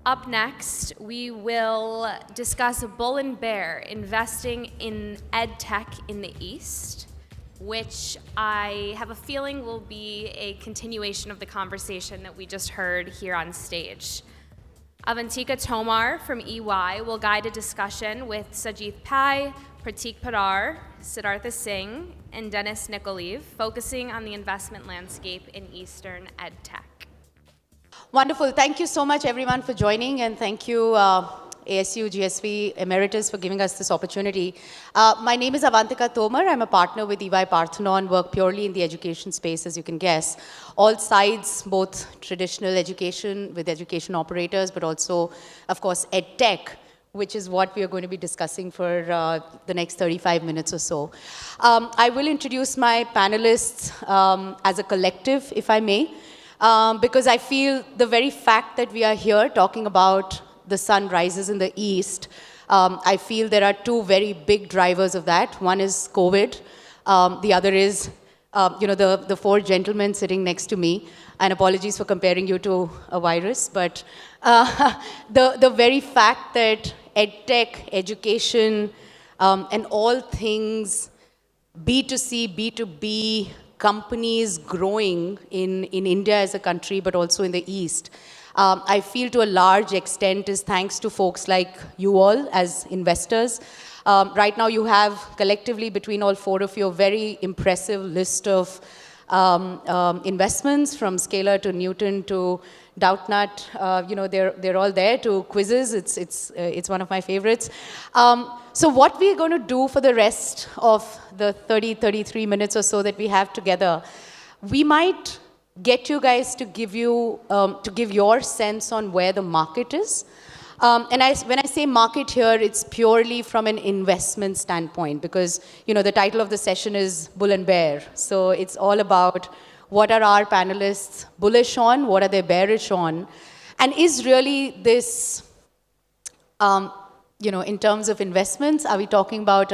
Up next, we will discuss bull and bear investing in EdTech in the East, which I have a feeling will be a continuation of the conversation that we just heard here on stage. Avantika Tomar from EY will guide a discussion with Sajith Pai, Pratik Parar, Siddhartha Singh, and Dennis Nikoliv, focusing on the investment landscape in Eastern EdTech. Wonderful. Thank you so much, everyone, for joining, and thank you, ASU+GSV Emeritus, for giving us this opportunity. My name is Avantika Tomar. I'm a partner with EY Parthenon, work purely in the education space, as you can guess. All sides, both traditional education with education operators, but also, of course, EdTech, which is what we are going to be discussing for the next 35 minutes or so. I will introduce my panelists as a collective, if I may. Because I feel the very fact that we are here talking about the sun rises in the East, I feel there are two very big drivers of that. One is COVID. The other is, the four gentlemen sitting next to me. And apologies for comparing you to a virus, but the very fact that EdTech, education, and all things B2C, B2B, companies growing in India as a country, but also in the East, I feel to a large extent is thanks to folks like you all as investors. Right now you have collectively between all four of you a very impressive list of investments from Scalar to Newton to Doubtnut. They're all there, to Quizizz. It's one of my favorites. So what we're going to do for the rest of the 33 minutes or so that we have together, we might get you guys to give your sense on where the market is. When I say market here, it's purely from an investment standpoint, because the title of the session is Bull and Bear. So it's all about what are our panelists bullish on, what are they bearish on, and is really this, in terms of investments, are we talking about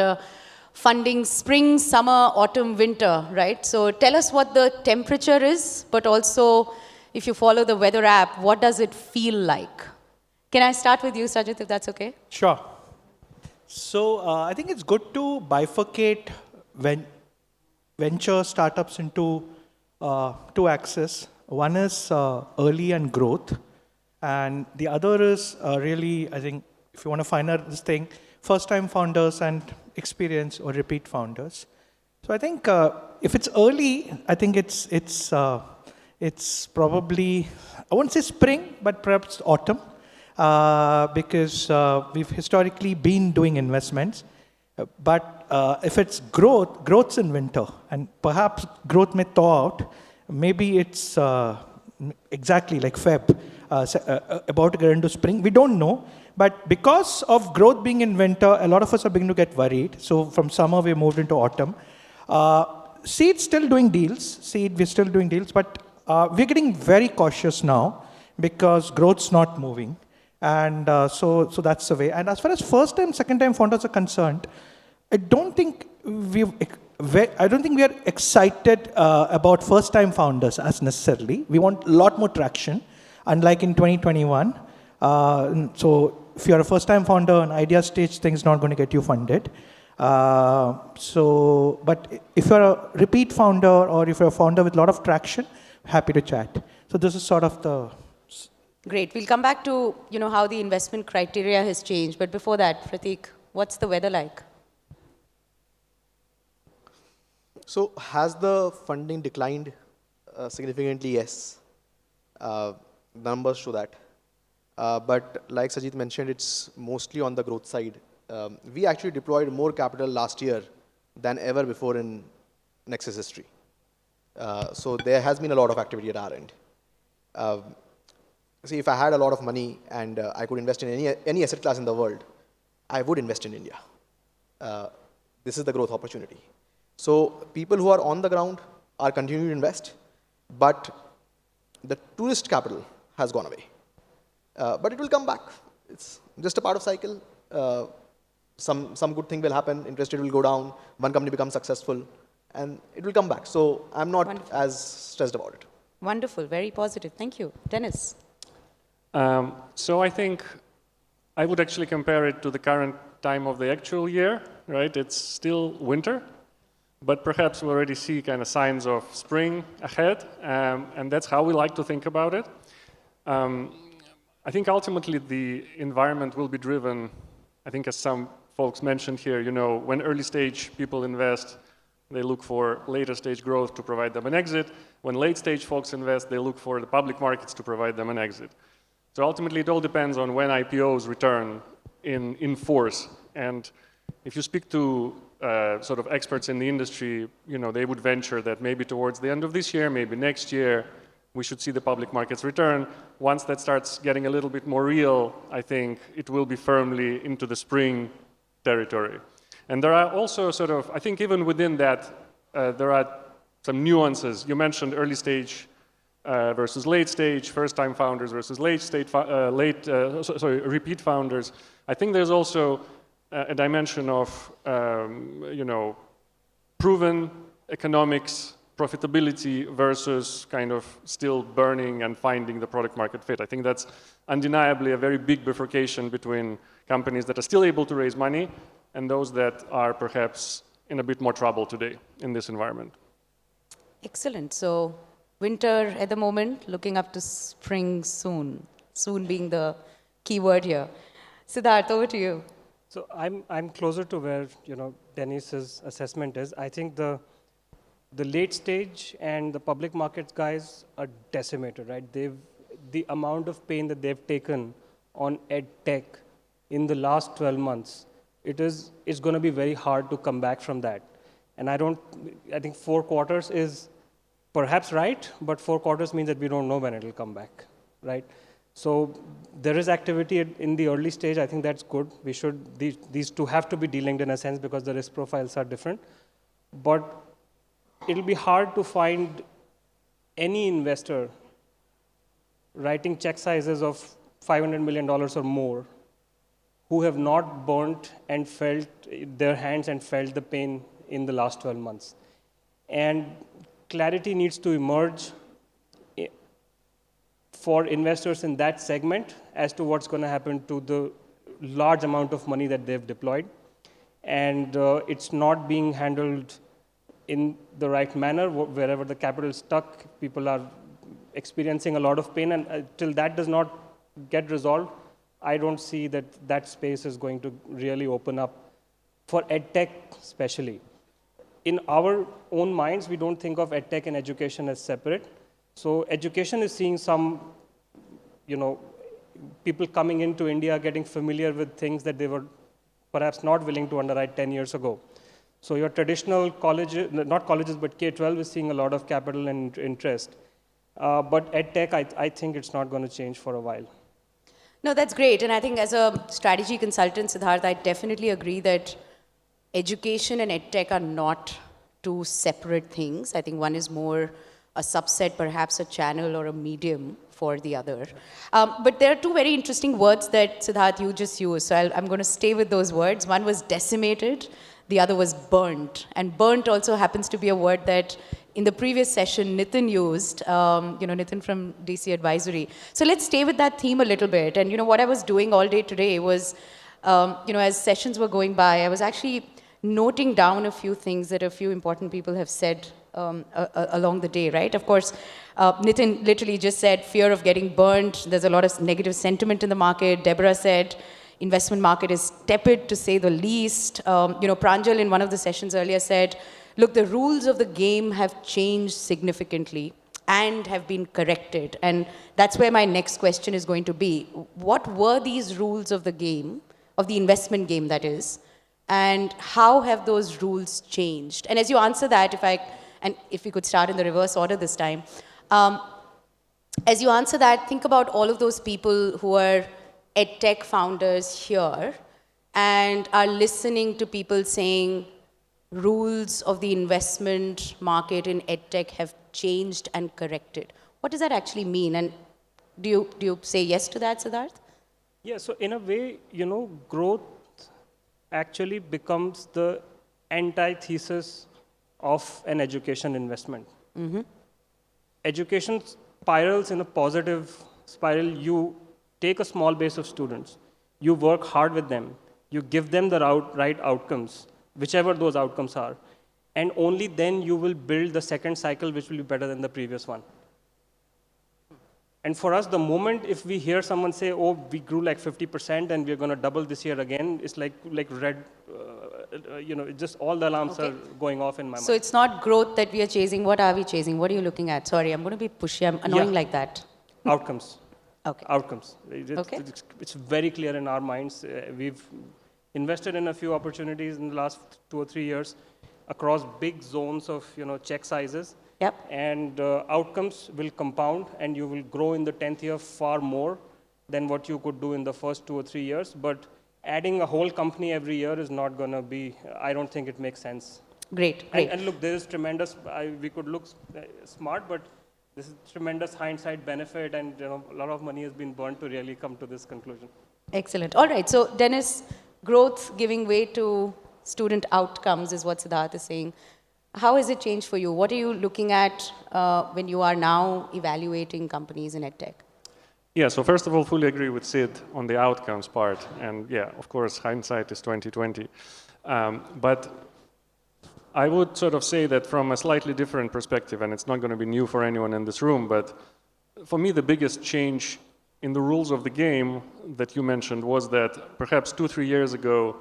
funding spring, summer, autumn, winter, right? So tell us what the temperature is, but also if you follow the weather app, what does it feel like? Can I start with you, Sajith, if that's okay? Sure. So I think it's good to bifurcate venture startups into two axes. One is early and growth, and the other is really, I think, if you want to find out this thing, first-time founders and experienced or repeat founders. So I think if it's early, I think it's probably, I won't say spring, but perhaps autumn. Because we've historically been doing investments. But if it's growth's in winter, and perhaps growth may thaw out. Maybe it's exactly like Feb, about to get into spring. We don't know. But because of growth being in winter, a lot of us are beginning to get worried. So from summer, we moved into autumn. Seed's still doing deals. We're still doing deals. But we're getting very cautious now because growth's not moving. And so that's the way. And as far as first-time, second-time founders are concerned, I don't think we are excited about first-time founders as necessarily. We want a lot more traction, unlike in 2021. So if you're a first-time founder, an idea stage, thing's not going to get you funded. But if you're a repeat founder or if you're a founder with a lot of traction, happy to chat. So this is sort of the... Great. We'll come back to how the investment criteria has changed. But before that, Pratik, what's the weather like? So has the funding declined significantly? Yes. Numbers show that. But like Sajith mentioned, it's mostly on the growth side. We actually deployed more capital last year than ever before in Nexus history. So there has been a lot of activity at our end. See, if I had a lot of money and I could invest in any asset class in the world, I would invest in India. This is the growth opportunity. So people who are on the ground are continuing to invest, but the tourist capital has gone away. But it will come back. It's just a part of cycle. Some good thing will happen, interest rate will go down, one company becomes successful, and it will come back. So I'm not as stressed about it. Wonderful, very positive. Thank you. Dennis. So I think I would actually compare it to the current time of the actual year, right? It's still winter, but perhaps we already see kind of signs of spring ahead, and that's how we like to think about it. I think ultimately the environment will be driven, I think as some folks mentioned here, you know, when early stage people invest, they look for later stage growth to provide them an exit. When late stage folks invest, they look for the public markets to provide them an exit. So ultimately, it all depends on when IPOs return in force. And if you speak to sort of experts in the industry, you know, they would venture that maybe towards the end of this year, maybe next year, we should see the public markets return. Once that starts getting a little bit more real, I think it will be firmly into the spring territory. And there are also sort of, I think even within that, there are some nuances. You mentioned early stage versus late stage, first-time founders versus repeat founders. I think there's also a dimension of, you know, proven economics, profitability versus kind of still burning and finding the product market fit. I think that's undeniably a very big bifurcation between companies that are still able to raise money and those that are perhaps in a bit more trouble today in this environment. Excellent. So winter at the moment, looking up to spring soon. Soon being the key word here. Siddharth, over to you. So I'm closer to where, you know, Dennis's assessment is. I think the late stage and the public markets guys are decimated, right? The amount of pain that they've taken on EdTech in the last 12 months, it's going to be very hard to come back from that. And I think 4 quarters is perhaps right, but 4 quarters means that we don't know when it'll come back, right? So there is activity in the early stage. I think that's good. These two have to be delinked in a sense because the risk profiles are different. But it'll be hard to find any investor writing check sizes of $500 million or more who have not burnt and felt their hands and felt the pain in the last 12 months. And clarity needs to emerge for investors in that segment as to what's going to happen to the large amount of money that they've deployed. And it's not being handled in the right manner. Wherever the capital is stuck, people are experiencing a lot of pain. And till that does not get resolved, I don't see that space is going to really open up for EdTech especially. In our own minds, we don't think of EdTech and education as separate. So education is seeing some, you know, people coming into India getting familiar with things that they were perhaps not willing to underwrite 10 years ago. So your traditional colleges, not colleges, but K-12 is seeing a lot of capital and interest. But EdTech, I think it's not going to change for a while. No, that's great. And I think as a strategy consultant, Siddharth, I definitely agree that education and EdTech are not two separate things. I think one is more a subset, perhaps a channel or a medium for the other. But there are two very interesting words that, Siddharth, you just used. So I'm going to stay with those words. One was decimated. The other was burnt. And burnt also happens to be a word that in the previous session, Nitin used, Nitin from DC Advisory. So let's stay with that theme a little bit. And, what I was doing all day today was, as sessions were going by, I was actually noting down a few things that a few important people have said along the day, right? Of course, Nitin literally just said fear of getting burnt. There's a lot of negative sentiment in the market. Deborah said investment market is tepid, to say the least. Pranjal in one of the sessions earlier said, look, the rules of the game have changed significantly and have been corrected. And that's where my next question is going to be. What were these rules of the game, of the investment game that is, and how have those rules changed? And as you answer that, if we could start in the reverse order this time, as you answer that, think about all of those people who are EdTech founders here and are listening to people saying rules of the investment market in EdTech have changed and corrected. What does that actually mean? And do you say yes to that, Siddharth? Yeah, so in a way, growth actually becomes the antithesis of an education investment. Mm-hmm. Education spirals in a positive spiral. You take a small base of students, you work hard with them, you give them the right outcomes, whichever those outcomes are, and only then you will build the second cycle, which will be better than the previous one. And for us, the moment if we hear someone say, oh, we grew like 50% and we're going to double this year again, it's like red, just all the alarms are going off in my mind. So it's not growth that we are chasing. What are we chasing? What are you looking at? Sorry, I'm going to be pushy. I'm annoying like that. Outcomes. Okay. Outcomes. Okay. It's very clear in our minds. We've invested in a few opportunities in the last 2 or 3 years across big zones of check sizes. Yep. And outcomes will compound, and you will grow in the 10th year far more than what you could do in the first 2 or 3 years. But adding a whole company every year is not going to be, I don't think it makes sense. Great. And look, there is tremendous, we could look smart, but this is tremendous hindsight benefit, and a lot of money has been burnt to really come to this conclusion. Excellent. All right. So Dennis, growth giving way to student outcomes is what Siddharth is saying. How has it changed for you? What are you looking at when you are now evaluating companies in EdTech? Yeah, so first of all, fully agree with Sid on the outcomes part. And yeah, of course, hindsight is 2020. But I would sort of say that from a slightly different perspective, and it's not going to be new for anyone in this room, but for me, the biggest change in the rules of the game that you mentioned was that perhaps 2-3 years ago,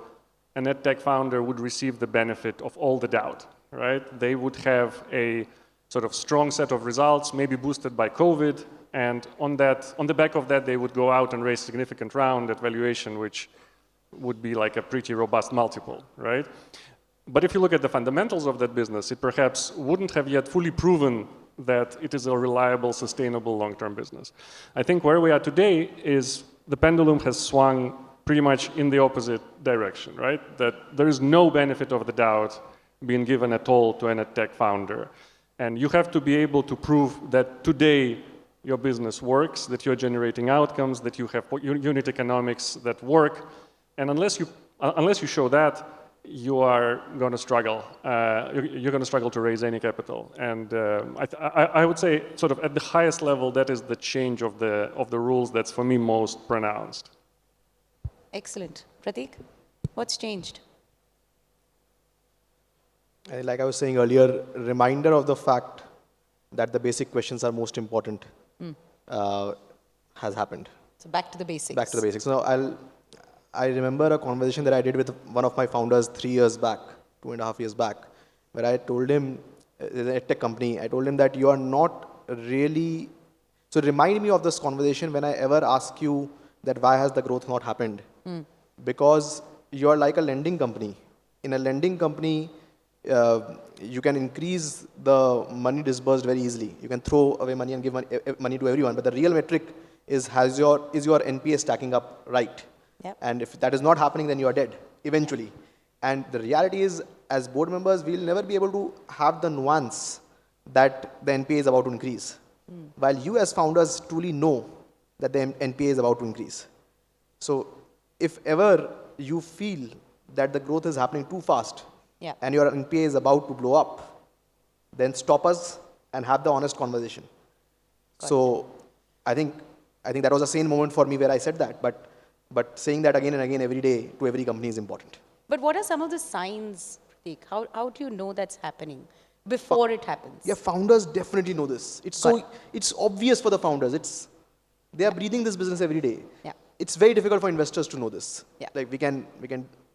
an EdTech founder would receive the benefit of all the doubt. Right? They would have a sort of strong set of results, maybe boosted by COVID, and on the back of that, they would go out and raise significant round at valuation, which would be like a pretty robust multiple, right? But if you look at the fundamentals of that business, it perhaps wouldn't have yet fully proven that it is a reliable, sustainable, long-term business. I think where we are today is the pendulum has swung pretty much in the opposite direction, right? That there is no benefit of the doubt being given at all to an EdTech founder. And you have to be able to prove that today your business works, that you're generating outcomes, that you have unit economics that work. And unless you show that, you are going to struggle. You're going to struggle to raise any capital. And I would say sort of at the highest level, that is the change of the rules that's for me most pronounced. Excellent. Prateek, what's changed? Like I was saying earlier, reminder of the fact that the basic questions are most important has happened. So back to the basics. Back to the basics. Now, I remember a conversation that I did with one of my founders 3 years back, 2.5 years back, where I told him, an EdTech company, I told him that you are not really, so remind me of this conversation when I ever ask you that why has the growth not happened? Because you are like a lending company. In a lending company, you can increase the money disbursed very easily. You can throw away money and give money to everyone. But the real metric is is your NPA stacking up right? Yep. And if that is not happening, then you are dead eventually. And the reality is, as board members, we'll never be able to have the nuance that the NPA is about to increase. While you as founders truly know that the NPA is about to increase. So if ever you feel that the growth is happening too fast, and your NPA is about to blow up, then stop us and have the honest conversation. So I think that was a sane moment for me where I said that, but saying that again and again every day to every company is important. But what are some of the signs, Prateek? How do you know that's happening before it happens? Yeah, founders definitely know this. It's obvious for the founders. They are breathing this business every day. Yeah. It's very difficult for investors to know this. Yeah. Like we can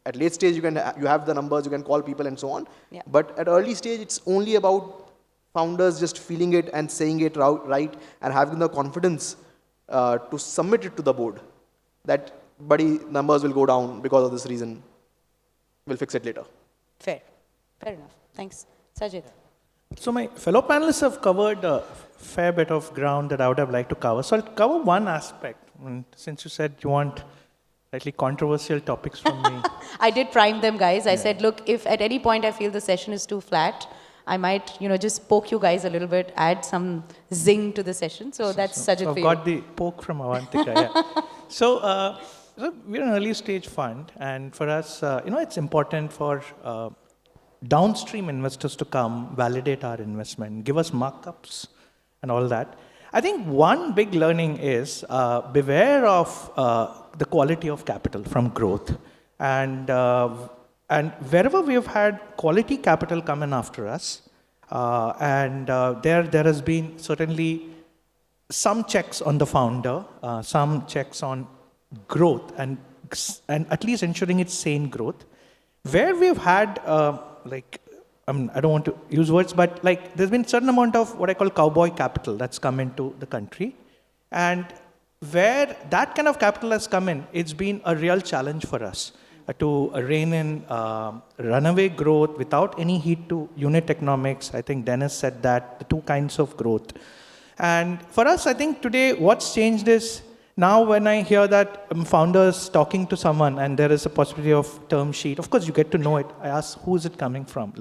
at late stage you have the numbers, you can call people and so on. Yeah. But at early stage, it's only about founders just feeling it and saying it right and having the confidence to submit it to the board that, buddy, numbers will go down because of this reason. We'll fix it later. Fair enough. Thanks. Sajid. So my fellow panelists have covered a fair bit of ground that I would have liked to cover. So I'll cover one aspect. And since you said you want slightly controversial topics from me. I did prime them, guys. I said, look, if at any point I feel the session is too flat, I might, just poke you guys a little bit, add some zing to the session. So that's Sajid for I've you. got the poke from Avantika, yeah. So we're an early stage fund, and for us, it's important for downstream investors to come, validate our investment, give us markups and all that. I think one big learning is beware of the quality of capital from growth. And wherever we have had quality capital come in after us, there has been certainly some checks on the founder, some checks on growth, and at least ensuring it's sane growth. Where we've had, I don't want to use words, but there's been a certain amount of what I call cowboy capital that's come into the country. And where that kind of capital has come in, it's been a real challenge for us to rein in runaway growth without any heed to unit economics. I think Dennis said that, the two kinds of growth. And for us, I think today what's changed is, now when I hear that founders talking to someone and there is a possibility of term sheet, of course you get to know it. I ask, who is it coming from?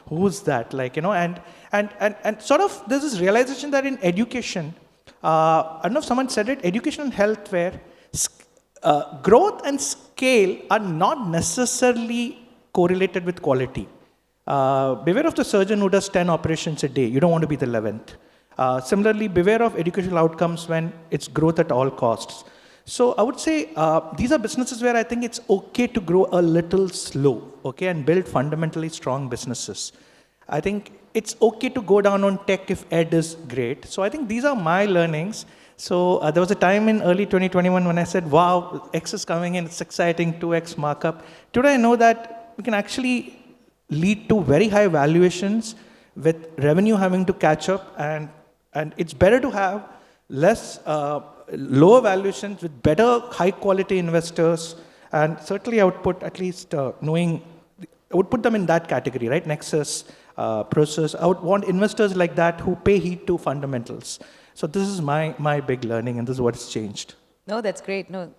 Who's that? And sort of there's this realization that in education, I don't know if someone said it, education and health, where growth and scale are not necessarily correlated with quality. Beware of the surgeon who does 10 operations a day. You don't want to be the 11th. Similarly, beware of educational outcomes when it's growth at all costs. So I would say these are businesses where I think it's okay to grow a little slow, okay, and build fundamentally strong businesses. I think it's okay to go down on tech if ed is great. So I think these are my learnings. So there was a time in early 2021 when I said, wow, X is coming in, it's exciting, 2X markup. Today I know that we can actually lead to very high valuations with revenue having to catch up, and it's better to have less lower valuations with better high quality investors. And certainly I would put at least I would put them in that category, right? Nexus, Prosus. I would want investors like that who pay heed to fundamentals. So this is my big learning, and this is what's changed. No, that's great. No,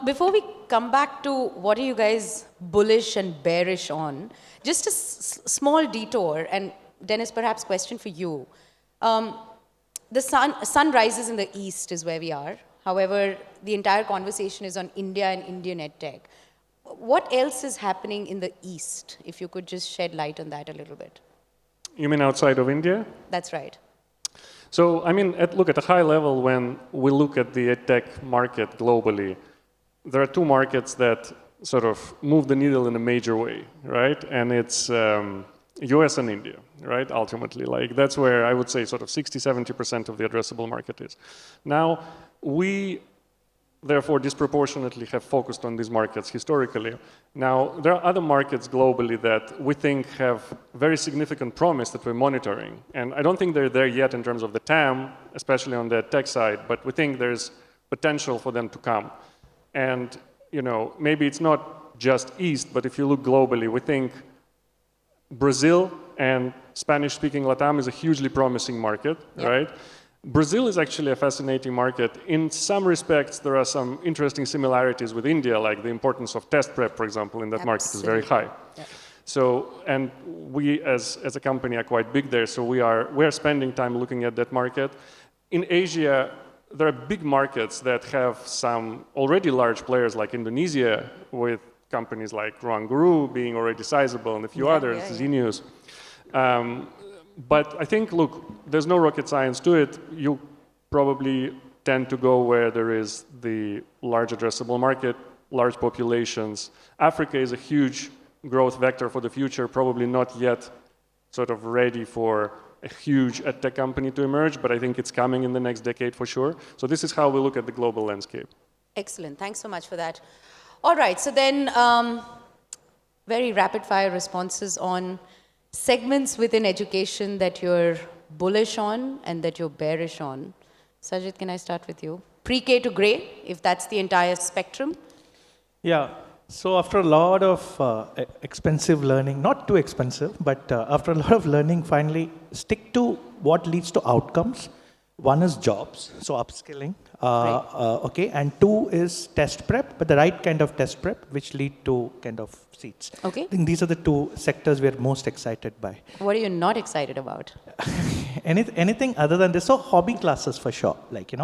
before we come back to what are you guys bullish and bearish on, just a small detour, and Dennis, perhaps question for you. The sun rises in the east is where we are. However, the entire conversation is on India and Indian EdTech. What else is happening in the east? If you could just shed light on that a little bit. You mean outside of India? That's right. So, I mean, look, at a high level, when we look at the EdTech market globally, there are two markets that sort of move the needle in a major way, right? And it's US and India, right, ultimately. That's where I would say sort of 60–70% of the addressable market is. Now, we therefore disproportionately have focused on these markets historically. Now, there are other markets globally that we think have very significant promise that we're monitoring. And I don't think they're there yet in terms of the TAM, especially on the tech side, but we think there's potential for them to come. And, maybe it's not just East, but if you look globally, we think Brazil and Spanish-speaking LATAM is a hugely promising market, right? Brazil is actually a fascinating market. In some respects, there are some interesting similarities with India, like the importance of test prep, for example, in that market is very high. Yeah. So, and we as a company are quite big there, so we are spending time looking at that market. In Asia, there are big markets that have some already large players like Indonesia, with companies like Ruanguru being already sizable and a few others, Zenius. But I think, look, there's no rocket science to it. You probably tend to go where there is the large addressable market, large populations. Africa is a huge growth vector for the future, probably not yet sort of ready for a huge EdTech company to emerge, but I think it's coming in the next decade for sure. So this is how we look at the global landscape. Excellent. Thanks so much for that. All right. So then very rapid fire responses on segments within education that you're bullish on and that you're bearish on. Sajid, can I start with you? Pre-K to grade, if that's the entire spectrum. Yeah. So after a lot of expensive learning, not too expensive, but after a lot of learning, finally stick to what leads to outcomes. One is jobs, so upskilling, okay, and two is test prep, but the right kind of test prep, which lead to kind of seats. Okay. I think these are the two sectors we're most excited by. What are you not excited about? Anything other than this, so hobby classes for sure, Okay.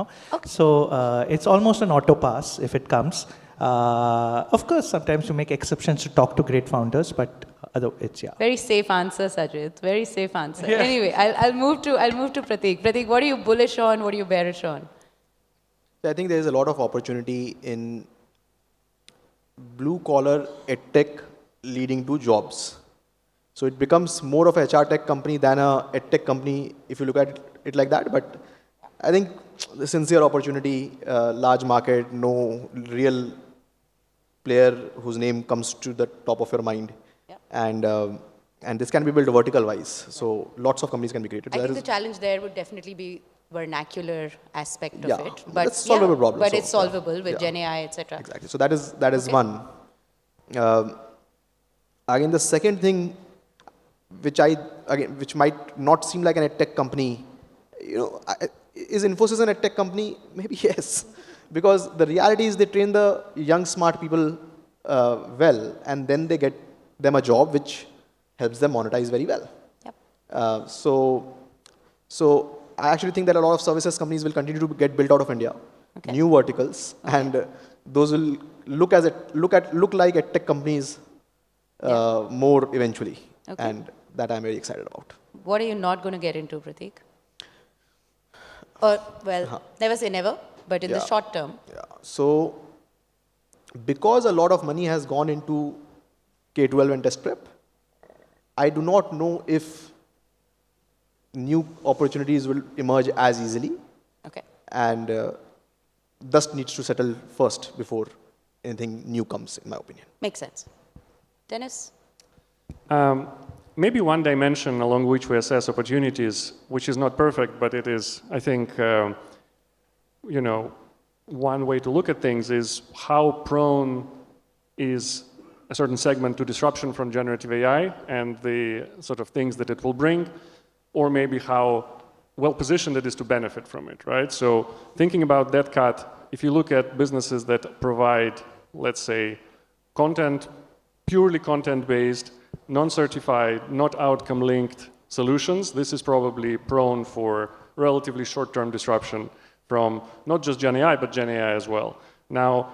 So it's almost an auto pass if it comes. Of course, sometimes you make exceptions to talk to great founders, but Yeah. Very safe answer, Sajid. Very safe answer. Yeah. Anyway, I'll move to Prateek. Prateek, what are you bullish on? What are you bearish on? I think there is a lot of opportunity in blue-collar EdTech leading to jobs. So it becomes more of a HR tech company than a EdTech company if you look at it like that. But I think the sincere opportunity, large market, no real player whose name comes to the top of your mind. Yeah. And this can be built vertical-wise. So lots of companies can be created. I think the challenge there would definitely be vernacular aspect of it. But it's solvable problem. But it's solvable with Gen AI, etc. Exactly. So that is one. Again, the second thing, which might not seem like an EdTech company, is Infosys an EdTech company? Maybe yes, because the reality is they train the young smart people well, and then they get them a job which helps them monetize very well. Yep. So I actually think that a lot of services companies will continue to get built out of India, new verticals, and those will look like EdTech companies more eventually, and that I'm very excited about. What are you not going to get into, Prateek? Never say never, but in the short term. Yeah. So because a lot of money has gone into K-12 and test prep, I do not know if new opportunities will emerge as easily. Okay. And thus needs to settle first before anything new comes, in my opinion. Makes sense. Dennis? Maybe one dimension along which we assess opportunities, which is not perfect, but it is, I think, one way to look at things is how prone is a certain segment to disruption from generative AI and the sort of things that it will bring, or maybe how well positioned it is to benefit from it, right? So thinking about that cut, if you look at businesses that provide, let's say, content, purely content-based, non-certified, not outcome-linked solutions, this is probably prone for relatively short-term disruption from not just Gen AI, but Gen AI as well. Now,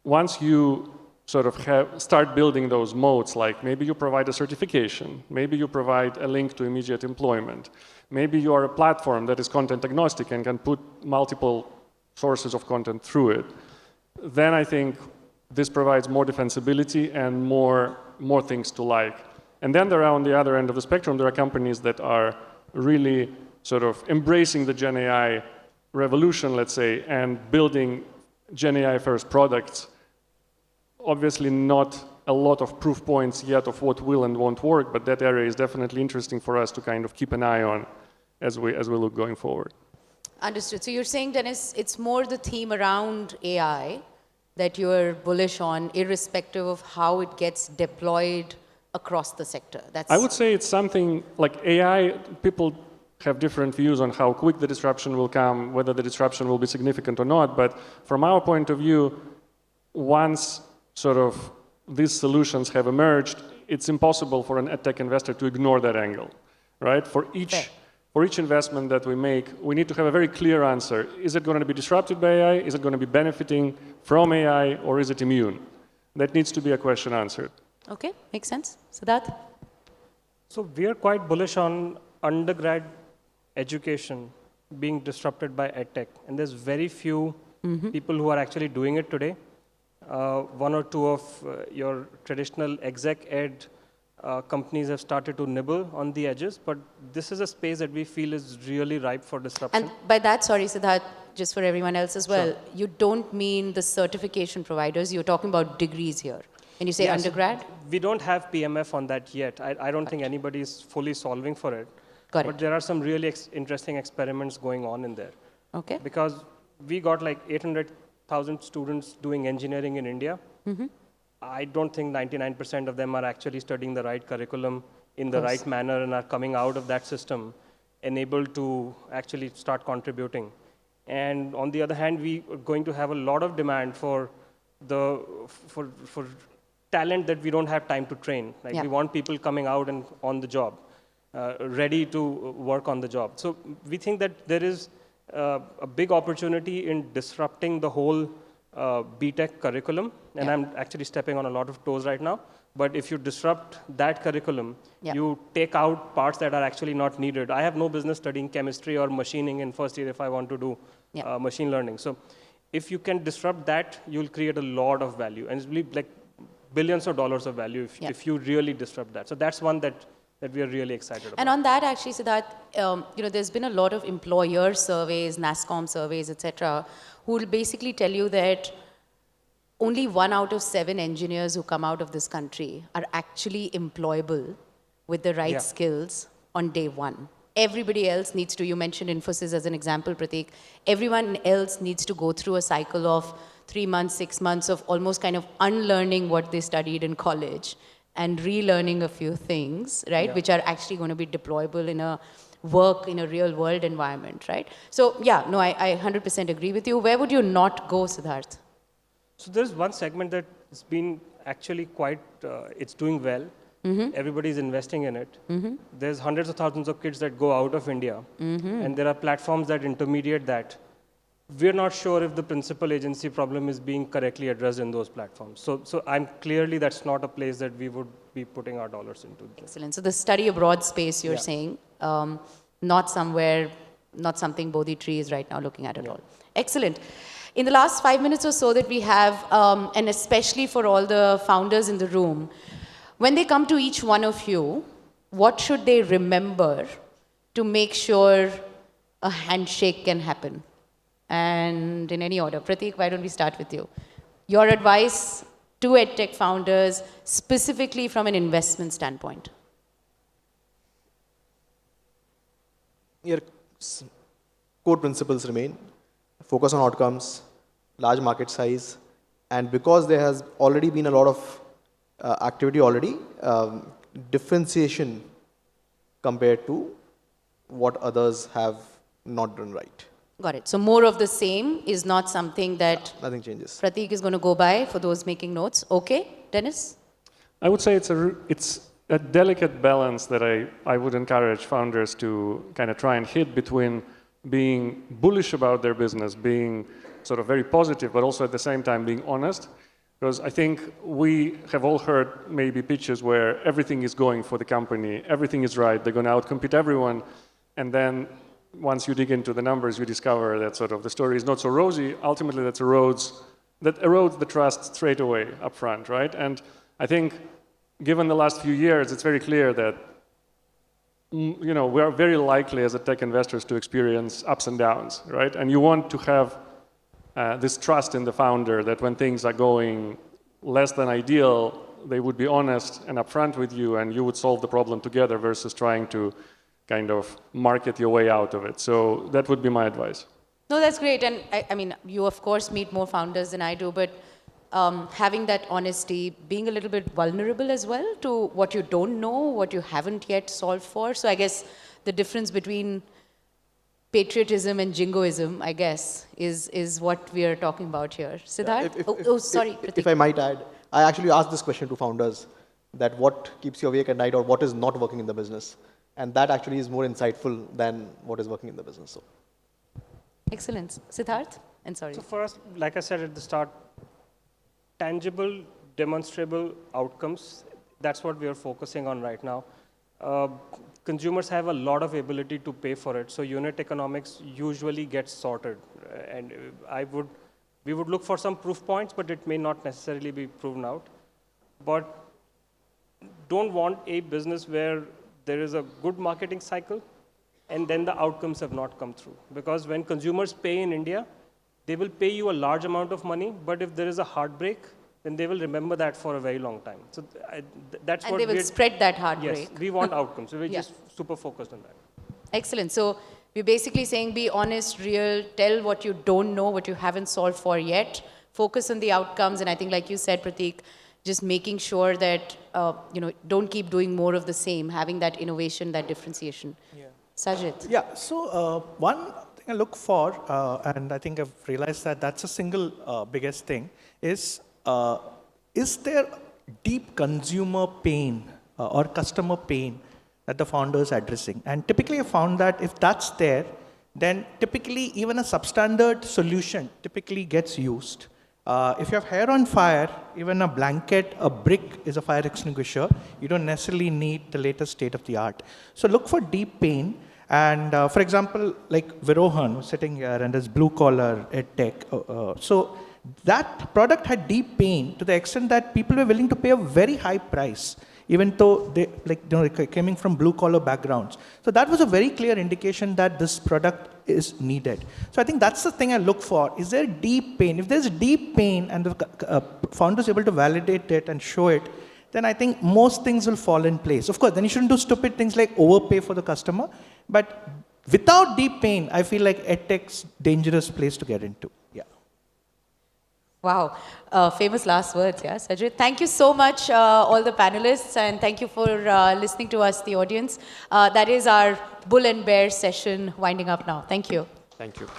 once you sort of start building those moats, like maybe you provide a certification, maybe you provide a link to immediate employment, maybe you are a platform that is content agnostic and can put multiple sources of content through it, then I think this provides more defensibility and more things to like. And then there are, on the other end of the spectrum, there are companies that are really sort of embracing the Gen AI revolution, let's say, and building Gen AI first products. Obviously not a lot of proof points yet of what will and won't work, but that area is definitely interesting for us to kind of keep an eye on as we look going forward. Understood. So you're saying, Dennis, it's more the theme around AI that you're bullish on, irrespective of how it gets deployed across the sector. I would say it's something like AI, people have different views on how quick the disruption will come, whether the disruption will be significant or not, but from our point of view, once sort of these solutions have emerged, it's impossible for an EdTech investor to ignore that angle, right? For each investment that we make, we need to have a very clear answer. Is it going to be disrupted by AI? Is it going to be benefiting from AI? Or is it immune? That needs to be a question answered. Okay, makes sense. Siddharth? So we are quite bullish on undergrad education being disrupted by EdTech. And there's very few people who are actually doing it today. One or two of your traditional exec ed companies have started to nibble on the edges, but this is a space that we feel is really ripe for disruption. And by that, sorry, Siddharth, just for everyone else as well, you don't mean the certification providers, you're talking about degrees here. When you say undergrad? We don't have PMF on that yet. I don't think anybody is fully solving for it. But there are some really interesting experiments going on in there. Okay. Because we got like 800,000 students doing engineering in India. I don't think 99% of them are actually studying the right curriculum in the right manner and are coming out of that system enabled to actually start contributing. And on the other hand, we are going to have a lot of demand for talent that we don't have time to train. Like we want people coming out and on the job, ready to work on the job. So we think that there is a big opportunity in disrupting the whole BTech curriculum, and I'm actually stepping on a lot of toes right now, But if you disrupt that curriculum, Yeah. you take out parts that are actually not needed. I have no business studying chemistry or machining in first year if I want to do Yeah. machine learning. So if you can disrupt that, you'll create a lot of value. And it's really like billions of dollars of value Yeah. if you really disrupt that. So that's one that we are really excited about. And on that, actually, Siddharth, there's been a lot of employer surveys, NASSCOM surveys, etc., who will basically tell you that only 1 out of 7 engineers who come out of this country are actually employable with the right Yeah. skills on day one. Everybody else needs to, you mentioned Infosys as an example, Prateek, everyone else needs to go through a cycle of 3 months, 6 months of almost kind of unlearning what they studied in college and relearning a few things, right, Yeah. which are actually going to be deployable in a real world environment, right? So yeah, no, I 100% agree with you. Where would you not go, Siddharth? So there's one segment that's been actually quite, it's doing well. Everybody's investing in it. There's hundreds of thousands of kids that go out of India. And there are platforms that intermediate that. We're not sure if the principal agency problem is being correctly addressed in those platforms. So I'm clearly that's not a place that we would be putting our dollars into. Excellent. So the study abroad space, you're Yeah. saying, not something Bodhi Tree is right now looking at all. Excellent. In the last 5 minutes or so that we have, and especially for all the founders in the room, when they come to each one of you, what should they remember to make sure a handshake can happen? And in any order. Prateek, why don't we start with you? Your advice to EdTech founders, specifically from an investment standpoint. Your core principles remain. Focus on outcomes, large market size, and because there has already been a lot of activity already, differentiation compared to what others have not done right. Got it. So more of the same is not something that Nothing changes. Prateek is going to go by for those making notes. Okay, Dennis? I would say it's a delicate balance that I would encourage founders to kind of try and hit between being bullish about their business, being sort of very positive, but also at the same time being honest. Because I think we have all heard maybe pitches where everything is going for the company, everything is right, they're going to outcompete everyone, and then once you dig into the numbers, you discover that sort of the story is not so rosy. Ultimately, that erodes the trust straight away up front, right? And I think, given the last few years, it's very clear that we are very likely as tech investors to experience ups and downs, right? And you want to have this trust in the founder that when things are going less than ideal, they would be honest and upfront with you, and you would solve the problem together versus trying to kind of market your way out of it. So that would be my advice. No, that's great. And I mean, you of course meet more founders than I do, but having that honesty, being a little bit vulnerable as well to what you don't know, what you haven't yet solved for. So I guess the difference between patriotism and jingoism, I guess, is what we are talking about here. Siddharth? Sorry, Prateek. If I might add, I actually asked this question to founders, that what keeps you awake at night or what is not working in the business. And that actually is more insightful than what is working in the business. So. Excellent. Siddharth? And sorry. So for us, like I said at the start, tangible, demonstrable outcomes, that's what we are focusing on right now. Consumers have a lot of ability to pay for it, so unit economics usually gets sorted. And we would look for some proof points, but it may not necessarily be proven out. But don't want a business where there is a good marketing cycle and then the outcomes have not come through. Because when consumers pay in India, they will pay you a large amount of money, but if there is a heartbreak, then they will remember that for a very long time. So that's and what they will spread that heartbreak. Yes, we want outcomes. So we're Yeah. just super focused on that. Excellent. So we're basically saying be honest, real, tell what you don't know, what you haven't solved for yet, focus on the outcomes, and I think like you said, Prateek, just making sure that, don't keep doing more of the same, having that innovation, that differentiation. Yeah. Sajid? Yeah, so one thing I look for, and I think I've realized that that's a single biggest thing, is there deep consumer pain or customer pain that the founder is addressing? And typically I found that if that's there, then typically even a substandard solution typically gets used. If you have hair on fire, even a blanket, a brick is a fire extinguisher. You don't necessarily need the latest state of the art. So look for deep pain. And for example, like Virohan, who's sitting here, and his blue collar EdTech. So that product had deep pain to the extent that people were willing to pay a very high price, even though they coming from blue collar backgrounds. So that was a very clear indication that this product is needed. So I think that's the thing I look for. Is there deep pain? If there's deep pain and the founder is able to validate it and show it, then I think most things will fall in place. Of course, then you shouldn't do stupid things like overpay for the customer. But without deep pain, I feel like EdTech's dangerous place to get into. Yeah. Wow, famous last words, yeah, Sajid. Thank you so much, all the panelists, and thank you for listening to us, the audience. That is our bull and bear session winding up now. Thank you. Thank you.